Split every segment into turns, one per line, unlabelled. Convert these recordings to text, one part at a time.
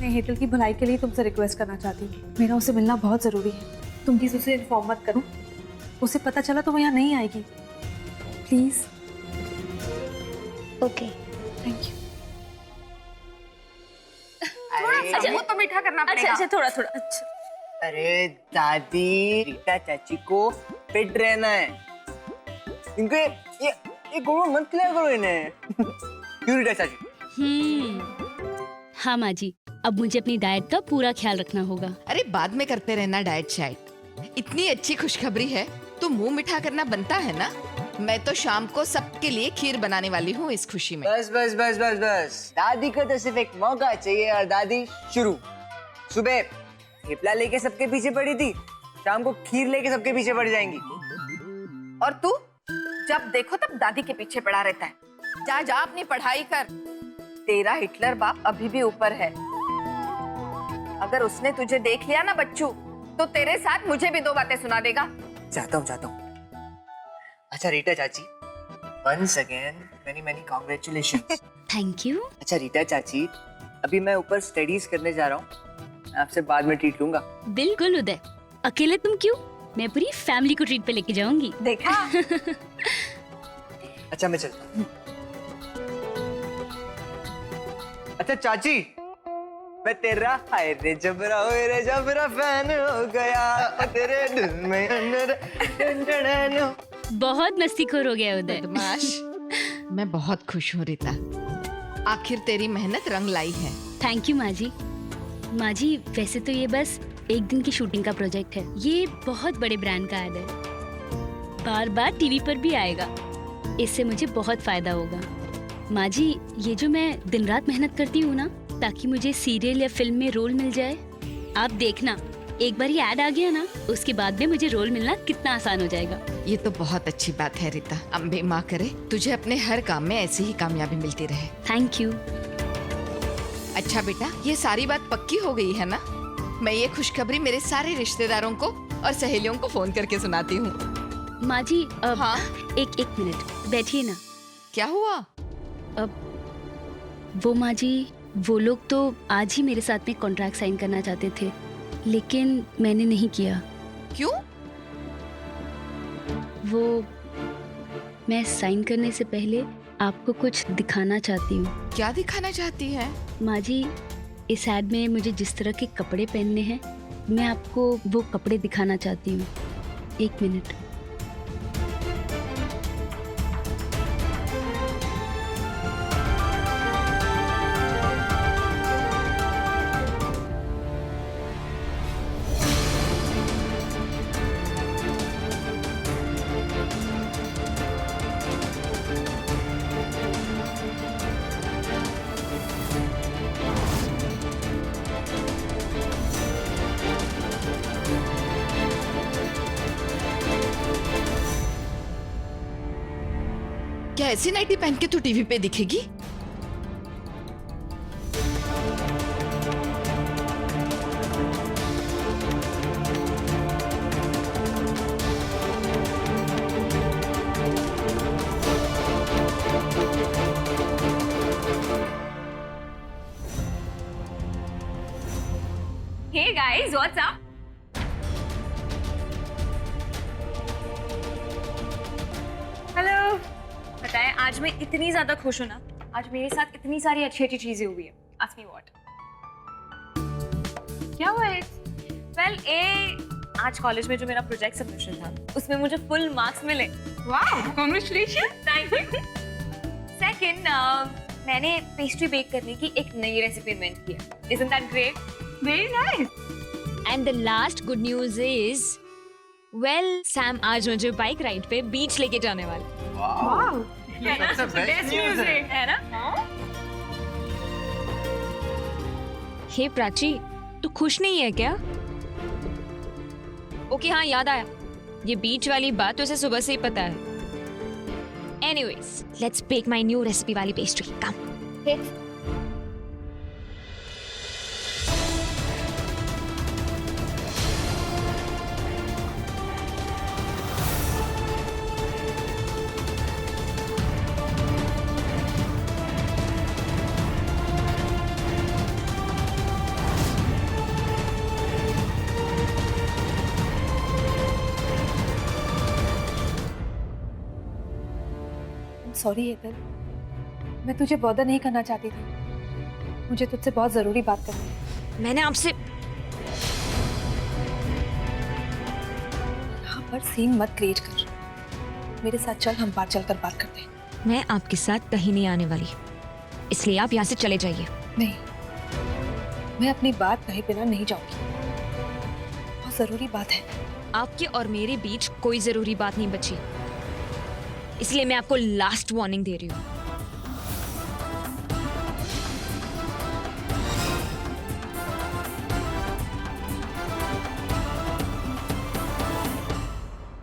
मैं हेतल की भलाई के लिए तुमसे रिक्वेस्ट करना चाहती हूँ। मेरा उसे मिलना बहुत ज़रूरी है। तुम प्लीज़ उसे इन्फॉर्म मत करो। उसे पता चला तो वो यहाँ नहीं आएगी। प्लीज़।
ओके।
Thank you.
अच्छा वो तो मीठा करना पड़ेगा।
अच्छा थोड़ा थोड़ा। अच्छा
अरे दादी, रीटा चाची को फिट रहना है। इनको ये गोबर मत खिलाया करो इन्हें। क्यों रीटा चाची?
हाँ माँ जी, अब मुझे अपनी डाइट का पूरा ख्याल रखना होगा।
अरे बाद में करते रहना डाइट शाइट। इतनी अच्छी खुशखबरी है तो मुंह मीठा करना बनता है ना। मैं तो शाम को सबके लिए खीर बनाने वाली हूँ इस खुशी में।
बस बस बस बस बस, दादी को तो सिर्फ एक मौका चाहिए और दादी शुरू। सुबह थेपला लेके सबके पीछे पड़ी थी, शाम को खीर लेके सबके पीछे पड़ जाएंगी।
और तू जब देखो तब दादी के पीछे पड़ा रहता है। जा जा अपनी पढ़ाई कर। तेरा हिटलर बाप अभी भी ऊपर है। अगर उसने तुझे देख लिया ना बच्चू, तो तेरे साथ मुझे भी 2 बातें सुना देगा।
जाता हूँ। अच्छा रीटा चाची, once again many congratulations।
Thank you.
अच्छा रीटा चाची, अभी मैं ऊपर स्टडीज करने जा रहा हूँ, आपसे बाद में ट्रीट लूंगा।
बिल्कुल उदय, अकेले तुम क्यों? मैं पूरी फैमिली को ट्रीट पे लेके जाऊंगी।
देखा?
अच्छा मैं चलता हूँ। अच्छा चाची, मैं तेरा हाय रे जबरा फैन हो गया तेरे दिल में अंदर।
बहुत मस्तीखोर हो गया उदय।
बदमाश। मैं बहुत खुश हूँ रीता, आखिर तेरी मेहनत रंग लाई है।
थैंक यू माँ जी। माँ जी, वैसे तो ये बस एक दिन की शूटिंग का प्रोजेक्ट है। ये बहुत बड़े ब्रांड का ऐड है, बार बार टीवी पर भी आएगा। इससे मुझे बहुत फायदा होगा। माँ जी, ये जो मैं दिन रात मेहनत करती हूँ ना, ताकि मुझे सीरियल या फिल्म में रोल मिल जाए, आप देखना एक बार ये ऐड आ गया ना, उसके बाद में मुझे रोल मिलना कितना आसान हो जाएगा।
ये तो बहुत अच्छी बात है रीता। अम्बे माँ करे तुझे अपने हर काम में ऐसी ही कामयाबी मिलती रहे।
Thank you.
अच्छा बेटा, ये सारी बात पक्की हो गई है ना? मैं ये खुशखबरी मेरे सारे रिश्तेदारों को और सहेलियों को फोन करके सुनाती हूँ।
माँ जी,
हाँ?
एक मिनट बैठिए ना।
क्या हुआ?
वो माँ जी, वो लोग तो आज ही मेरे साथ में कॉन्ट्रैक्ट साइन करना चाहते थे, लेकिन मैंने नहीं किया।
क्यों?
वो, मैं साइन करने से पहले आपको कुछ दिखाना चाहती हूँ।
क्या दिखाना चाहती है?
माँ जी, इस ऐड में मुझे जिस तरह के कपड़े पहनने हैं, मैं आपको वो कपड़े दिखाना चाहती हूँ। 1 मिनट।
क्या ऐसी नाइटी पहन के तू टीवी पे दिखेगी?
Hey guys, what's up? Hello. बताएं, आज मैं इतनी ज्यादा खुश हूं ना। आज मेरे साथ इतनी सारी अच्छी चीजें हुई है। Ask me what? क्या हुआ है? Well, आज कॉलेज में जो मेरा प्रोजेक्ट सबमिशन था, उसमें मुझे फुल मार्क्स मिले। Wow, congratulations! Thank you. Second, मैंने पेस्ट्री बेक करने की एक नई रेसिपी इन्वेंट की है। Isn't that great? Very nice.
And the last good news is, well, Sam आज मुझे बाइक राइड पे बीच लेके जाने वाला।
Wow.
ये सबसे बेस्ट न्यूज़
है ना?
हे प्राची, तू खुश नहीं है क्या? ओके हाँ, याद आया, ये बीच वाली बात उसे सुबह से ही पता है। Anyways, let's bake my new recipe वाली पेस्ट्री। Come.
सॉरी हेतल, मैं तुझे बॉदर नहीं करना चाहती थी। मुझे तुझसे बहुत जरूरी बात करनी है।
मैंने आपसे
यहाँ पर सीन मत क्रिएट कर। मेरे साथ चल, हम बाहर चलकर बात करते हैं।
मैं आपके साथ कहीं नहीं आने वाली, इसलिए आप यहाँ से चले जाइए।
नहीं, मैं अपनी बात कहे बिना नहीं जाऊंगी। बहुत जरूरी बात है।
आपके और मेरे बीच कोई जरूरी बात नहीं बची, इसलिए मैं आपको लास्ट वार्निंग दे रही हूँ।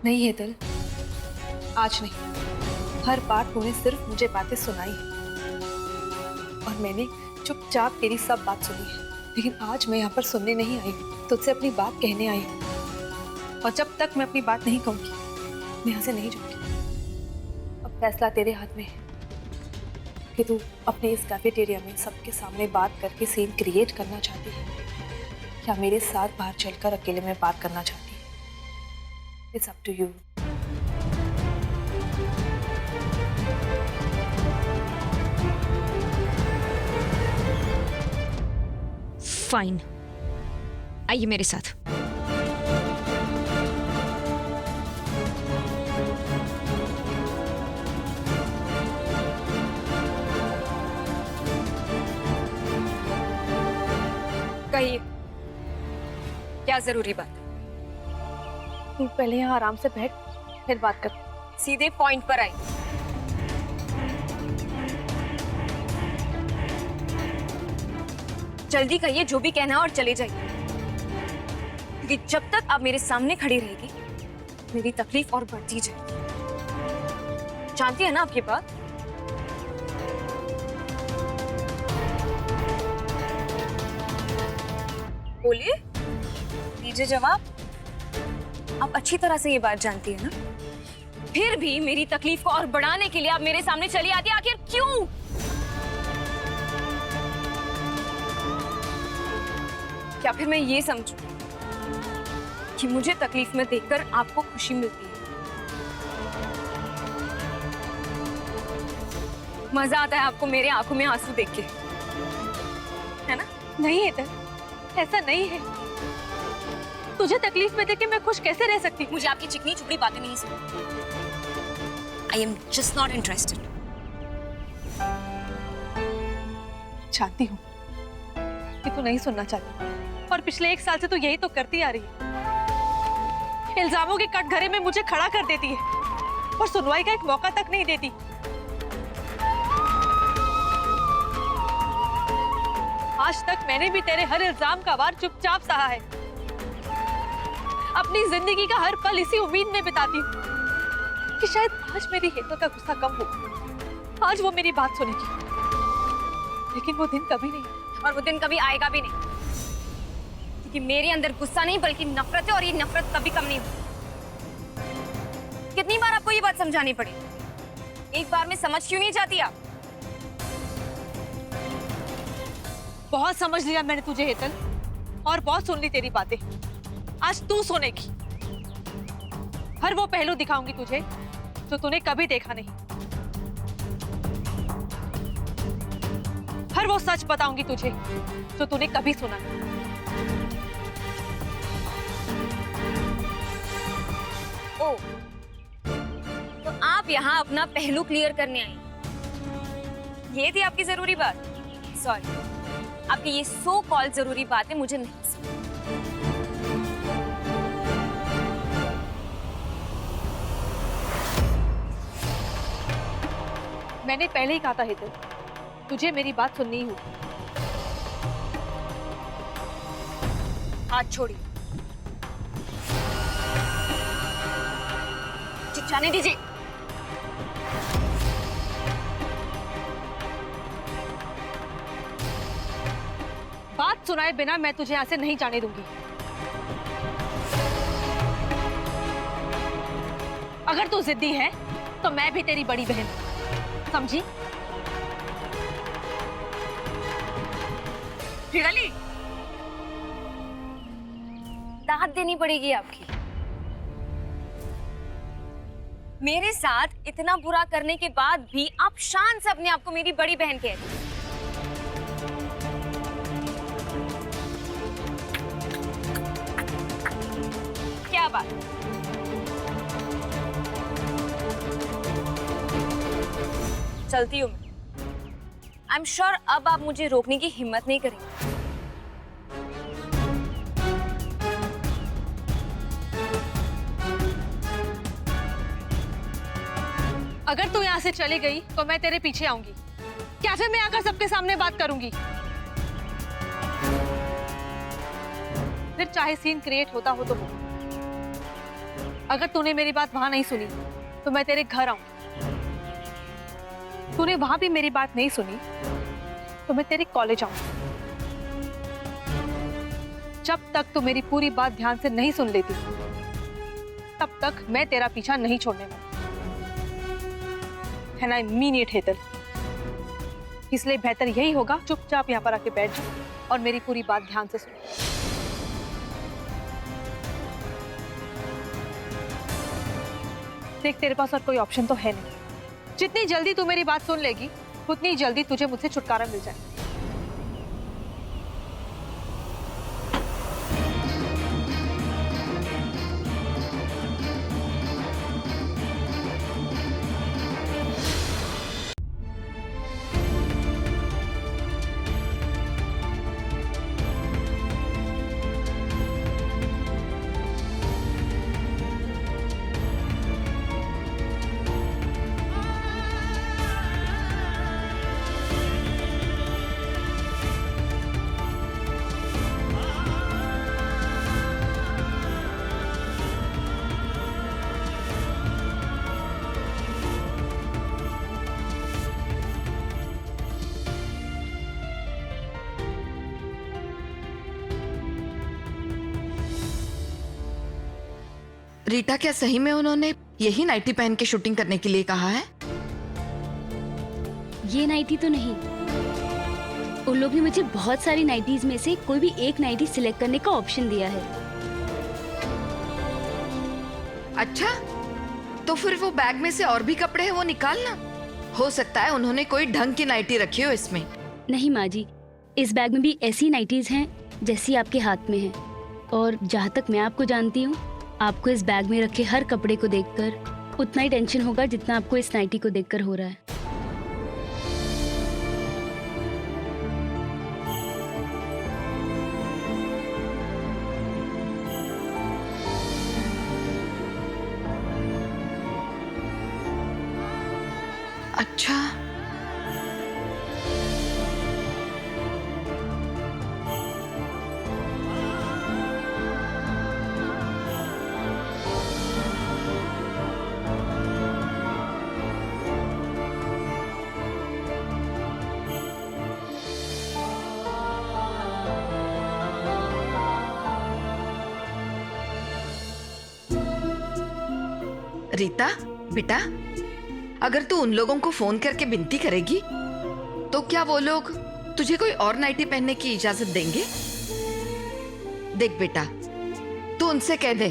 नहीं हेतल, आज नहीं। हर बार तूने सिर्फ मुझे बातें सुनाई है और मैंने चुपचाप तेरी सब बात सुनी है, लेकिन आज मैं यहाँ पर सुनने नहीं आई हूँ, तुझसे अपनी बात कहने आई हूँ। और जब तक मैं अपनी बात नहीं कहूंगी, मैं यहाँ से नहीं जाऊंगी। अब फैसला तेरे हाथ में है कि तू अपने इस कैफेटेरिया में सबके सामने बात करके सीन क्रिएट करना चाहती है या मेरे साथ बाहर चलकर अकेले में बात करना चाहती है। It's up to you.
Fine, आइए मेरे साथ।
कहिए, क्या जरूरी बात? तू पहले यहाँ आराम से बैठ, फिर बात कर। सीधे पॉइंट पर आई। जल्दी कहिए जो भी कहना है और चले जाइए, क्योंकि जब तक आप मेरे सामने खड़ी रहेगी मेरी तकलीफ और बढ़ती जाएगी। जानती है ना आप ये बात? बोलिए, दीजिए जवाब। आप अच्छी तरह से ये बात जानती है ना, फिर भी मेरी तकलीफ को और बढ़ाने के लिए आप मेरे सामने चली आती है। आखिर क्यों? क्या फिर मैं ये समझूं कि मुझे तकलीफ में देखकर आपको खुशी मिलती है? मजा आता है आपको मेरे आंखों में आंसू देख के, है ना? नहीं है, ऐसा नहीं है। तुझे तकलीफ में देख के मैं खुश कैसे रह सकती? मुझे आपकी चिकनी चुपड़ी बातें नहीं सुननी। I am just not interested. जानती हूँ कि तू नहीं सुनना चाहती, और पिछले 1 साल से तू यही तो करती आ रही है। इल्जामों के कटघरे में मुझे खड़ा कर देती है और सुनवाई का एक मौका तक नहीं देती। आज तक मैंने भी तेरे हर इल्जाम का वार चुपचाप सहा है। अपनी जिंदगी का हर पल इसी उम्मीद में बिताती हूँ कि शायद आज मेरी हेतल का गुस्सा कम हो, आज वो मेरी बात सुनेगी। लेकिन वो दिन कभी नहीं, और वो दिन कभी आएगा भी नहीं, क्योंकि मेरे अंदर गुस्सा नहीं बल्कि नफरत है, और ये नफरत कभी कम नहीं होती। कितनी बार आपको ये बात समझानी पड़ी? एक बार में समझ क्यों नहीं जाती आप? बहुत समझ लिया मैंने तुझे हेतल, और बहुत सुन ली तेरी बातें। आज तू सुनेगी। हर वो पहलू दिखाऊंगी तुझे जो तूने कभी देखा नहीं। हर वो सच बताऊंगी तुझे जो तूने कभी सुना नहीं। ओ, तो आप यहाँ अपना पहलू क्लियर करने आई? ये थी आपकी जरूरी बात? सॉरी, आपकी ये सो कॉल जरूरी बातें मुझे नहीं समझ। मैंने पहले ही कहा था हेतल, तुझे मेरी बात सुननी ही होगी। हाथ छोड़िए, जाने दीजिए। बात सुनाए बिना मैं तुझे यहाँ से नहीं जाने दूंगी। अगर तू जिद्दी है तो मैं भी तेरी बड़ी बहन, समझी? रियली? दाद देनी पड़ेगी आपकी। मेरे साथ इतना बुरा करने के बाद भी आप शान से अपने आप को मेरी बड़ी बहन कहती हैं। क्या बात? चलती हूँ मैं। आई एम श्योर अब आप मुझे रोकने की हिम्मत नहीं करेंगे।
अगर तू यहाँ से चली गई तो मैं तेरे पीछे आऊंगी। कैफे में आकर सबके सामने बात करूंगी। फिर चाहे सीन क्रिएट होता हो तो हो। अगर तूने मेरी बात वहां नहीं सुनी तो मैं तेरे घर आऊंगी। तूने वहां भी मेरी बात नहीं सुनी तो मैं तेरे कॉलेज आऊंगी। जब तक तू मेरी पूरी बात ध्यान से नहीं सुन लेती तब तक मैं तेरा पीछा नहीं छोड़ने वाली। And I mean it, Hetal. इसलिए बेहतर यही होगा चुपचाप यहाँ पर आके बैठ जाओ और मेरी पूरी बात ध्यान से सुनो। देख, तेरे पास और कोई ऑप्शन तो है नहीं। जितनी जल्दी तू मेरी बात सुन लेगी उतनी जल्दी तुझे मुझसे छुटकारा मिल जाए।
रीटा, क्या सही में उन्होंने यही नाइटी पहन के शूटिंग करने के लिए कहा है?
ये नाइटी तो नहीं, उन लोग ने मुझे बहुत सारी नाइटीज में से कोई भी एक नाइटी सिलेक्ट करने का ऑप्शन दिया है।
अच्छा, तो फिर वो बैग में से और भी कपड़े हैं वो निकालना। हो सकता है उन्होंने कोई ढंग की नाइटी रखी हो इसमें।
नहीं माँ जी, इस बैग में भी ऐसी नाइटीज हैं जैसी आपके हाथ में है। और जहाँ तक मैं आपको जानती हूँ, आपको इस बैग में रखे हर कपड़े को देखकर उतना ही टेंशन होगा जितना आपको इस नाइटी को देखकर हो रहा है।
अच्छा, रीता बेटा, अगर तू उन लोगों को फोन करके विनती करेगी तो क्या वो लोग तुझे कोई और नाइटी पहनने की इजाजत देंगे? देख बेटा, तू उनसे कह दे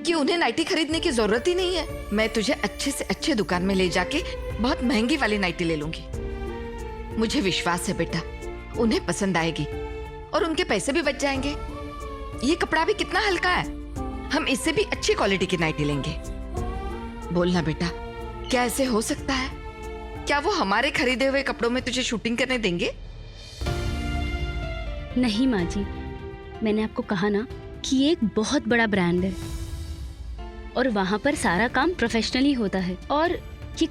कि उन्हें नाइटी खरीदने की जरूरत ही नहीं है। मैं तुझे अच्छे से अच्छे दुकान में ले जाके बहुत महंगी वाली नाइटी ले लूंगी। मुझे विश्वास है बेटा, उन्हें पसंद आएगी और उनके पैसे भी बच जाएंगे। ये कपड़ा भी कितना हल्का है, हम इससे भी अच्छी क्वालिटी की नाइटी लेंगे। बोलना बेटा, क्या ऐसे हो सकता है? क्या वो हमारे खरीदे हुए कपड़ों में तुझे शूटिंग करने देंगे?
नहीं माँ जी, मैंने आपको कहा ना कि ये एक बहुत बड़ा ब्रांड है और वहाँ पर सारा काम प्रोफेशनली होता है। और ये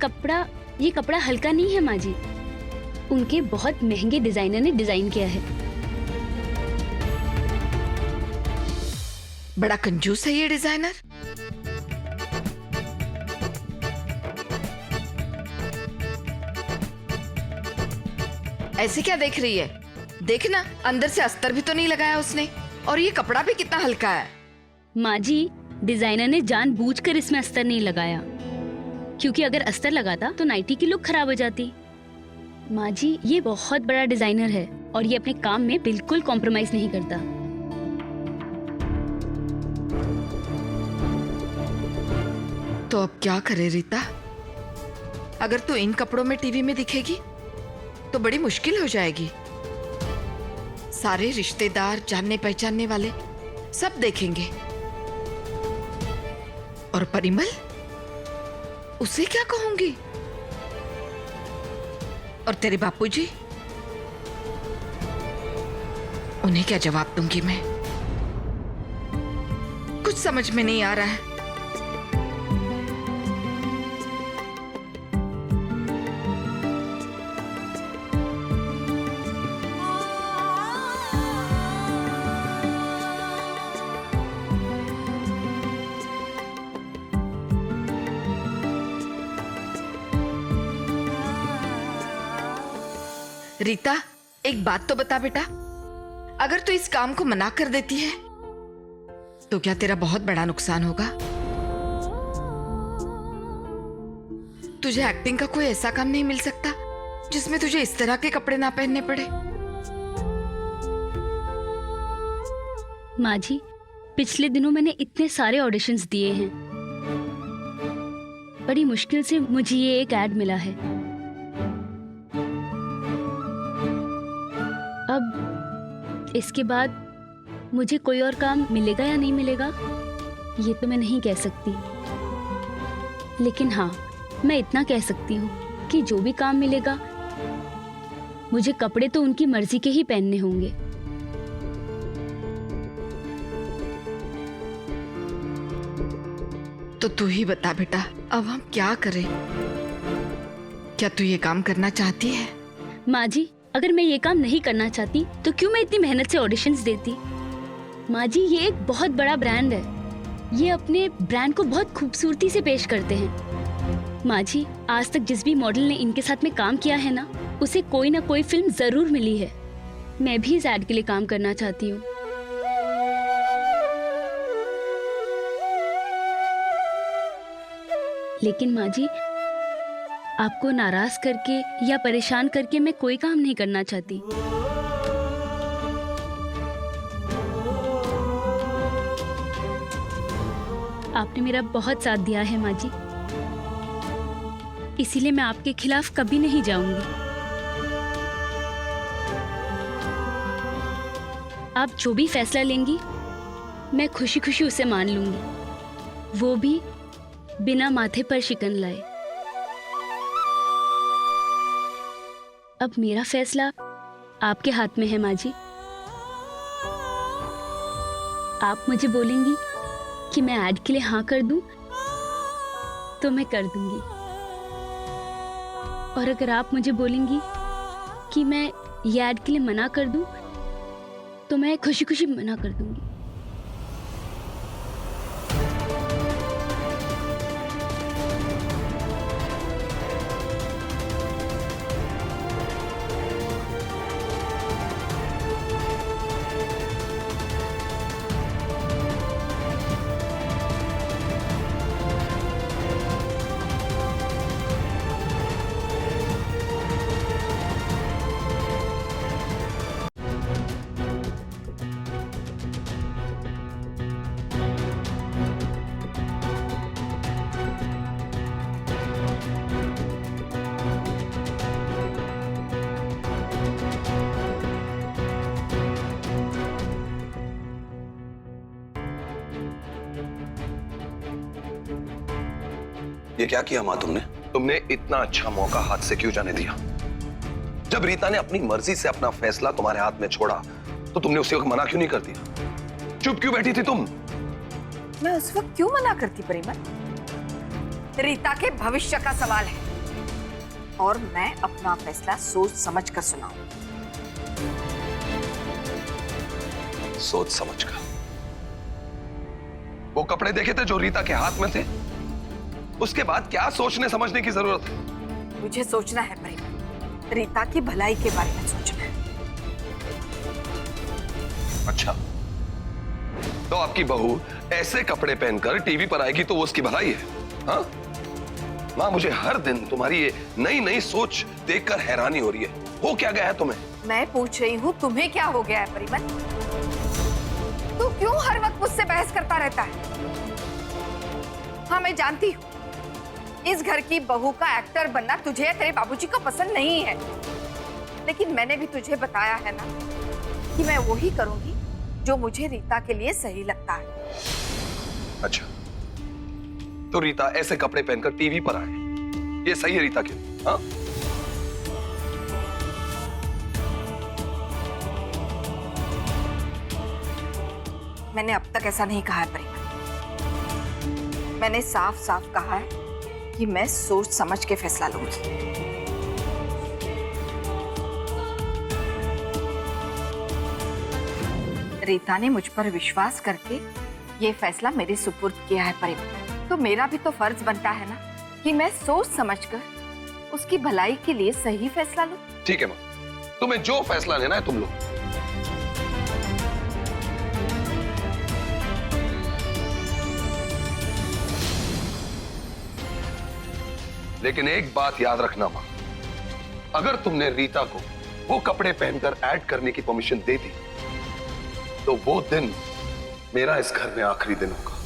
कपड़ा हल्का नहीं है माँ जी, उनके बहुत महंगे डिजाइनर ने डिजाइन किया है।
बड़ा कंजूस है ये डिजाइनर। ऐसे क्या देख रही है? देखना, अंदर से अस्तर भी तो नहीं लगाया उसने, और ये कपड़ा भी कितना हल्का है।
माँ जी, डिजाइनर ने जानबूझकर इसमें अस्तर नहीं लगाया, क्योंकि अगर अस्तर लगाता तो नाइटी की लुक खराब हो जाती। माँ जी, ये बहुत बड़ा डिजाइनर है और ये अपने काम में बिल्कुल कॉम्प्रोमाइज नहीं करता।
तो अब क्या करे रीता? अगर तू इन कपड़ों में टीवी में दिखेगी तो बड़ी मुश्किल हो जाएगी। सारे रिश्तेदार, जानने पहचानने वाले सब देखेंगे। और परिमल, उसे क्या कहूंगी? और तेरे बापूजी, उन्हें क्या जवाब दूंगी मैं? कुछ समझ में नहीं आ रहा है। रीता, एक बात तो बता बेटा, अगर तू इस काम को मना कर देती है तो क्या तेरा बहुत बड़ा नुकसान होगा? तुझे एक्टिंग का कोई ऐसा काम नहीं मिल सकता जिसमें तुझे इस तरह के कपड़े ना पहनने पड़े?
माँ जी, पिछले दिनों मैंने इतने सारे ऑडिशंस दिए हैं। बड़ी मुश्किल से मुझे ये एक ऐड मिला है। अब इसके बाद मुझे कोई और काम मिलेगा या नहीं मिलेगा ये तो मैं नहीं कह सकती, लेकिन हाँ, मैं इतना कह सकती हूँ कि जो भी काम मिलेगा मुझे कपड़े तो उनकी मर्जी के ही पहनने होंगे।
तो तू ही बता बेटा, अब हम क्या करें? क्या तू ये काम करना चाहती है?
माँ जी, अगर मैं ये काम नहीं करना चाहती तो क्यों मैं इतनी मेहनत से ऑडिशंस देती? माँ जी, ये एक बहुत बड़ा ब्रांड है। ये अपने ब्रांड को बहुत खूबसूरती से पेश करते हैं। माँ जी, आज तक जिस भी मॉडल ने इनके साथ में काम किया है ना, उसे कोई ना कोई फिल्म जरूर मिली है। मैं भी इस ऐड के लिए काम करना चाहती हूँ। लेकिन माँ जी, आपको नाराज करके या परेशान करके मैं कोई काम नहीं करना चाहती। आपने मेरा बहुत साथ दिया है माँ जी, इसीलिए मैं आपके खिलाफ कभी नहीं जाऊंगी। आप जो भी फैसला लेंगी मैं खुशी खुशी उसे मान लूंगी, वो भी बिना माथे पर शिकन लाए। अब मेरा फैसला आपके हाथ में है माँ जी। आप मुझे बोलेंगी कि मैं ऐड के लिए हाँ कर दूं तो मैं कर दूंगी, और अगर आप मुझे बोलेंगी कि मैं ये ऐड के लिए मना कर दूं तो मैं खुशी खुशी मना कर दूंगी।
ये क्या किया माँ तुमने? तुमने इतना अच्छा मौका हाथ से क्यों जाने दिया? जब रीता ने अपनी मर्जी से अपना फैसला तुम्हारे हाथ में छोड़ा तो तुमने उसी वक्त मना क्यों नहीं कर दिया? चुप क्यों बैठी थी तुम?
मैं उस वक्त क्यों मना करती परिमल? रीता के भविष्य का सवाल है और मैं अपना फैसला सोच समझ कर सुनाऊं।
सोच समझ कर? वो कपड़े देखे थे जो रीता के हाथ में थे, उसके बाद क्या सोचने समझने की जरूरत है?
मुझे सोचना है परिमल, रीता की भलाई के बारे में सोचना है।
अच्छा, तो आपकी बहू ऐसे कपड़े पहनकर टीवी पर आएगी तो वो उसकी भलाई है? हाँ माँ, मुझे हर दिन तुम्हारी ये नई नई सोच देखकर हैरानी हो रही है। हो क्या गया है तुम्हें?
मैं पूछ रही हूँ तुम्हें क्या हो गया है परिमल? तू क्यों हर वक्त मुझसे बहस करता रहता है? हाँ, मैं जानती हूँ इस घर की बहू का एक्टर बनना तुझे या तेरे बाबूजी को पसंद नहीं है, लेकिन मैंने भी तुझे बताया है ना कि मैं वही करूंगी जो मुझे रीता के लिए सही लगता है।
अच्छा, तो रीता ऐसे कपड़े पहनकर टीवी पर आए, ये सही है रीता के लिए? हाँ?
मैंने अब तक ऐसा नहीं कहा है परिणा। मैंने साफ साफ कहा है कि मैं सोच समझ के फैसला लूंगी। रीता ने मुझ पर विश्वास करके ये फैसला मेरे सुपुर्द किया है परिणा, तो मेरा भी तो फर्ज बनता है ना कि मैं सोच समझकर उसकी भलाई के लिए सही फैसला लूं।
ठीक है माँ, तुम्हें जो फैसला लेना है तुम लो। लेकिन एक बात याद रखना मां, अगर तुमने रीता को वो कपड़े पहनकर ऐड करने की परमिशन दे दी तो वो दिन मेरा इस घर में आखिरी दिन होगा।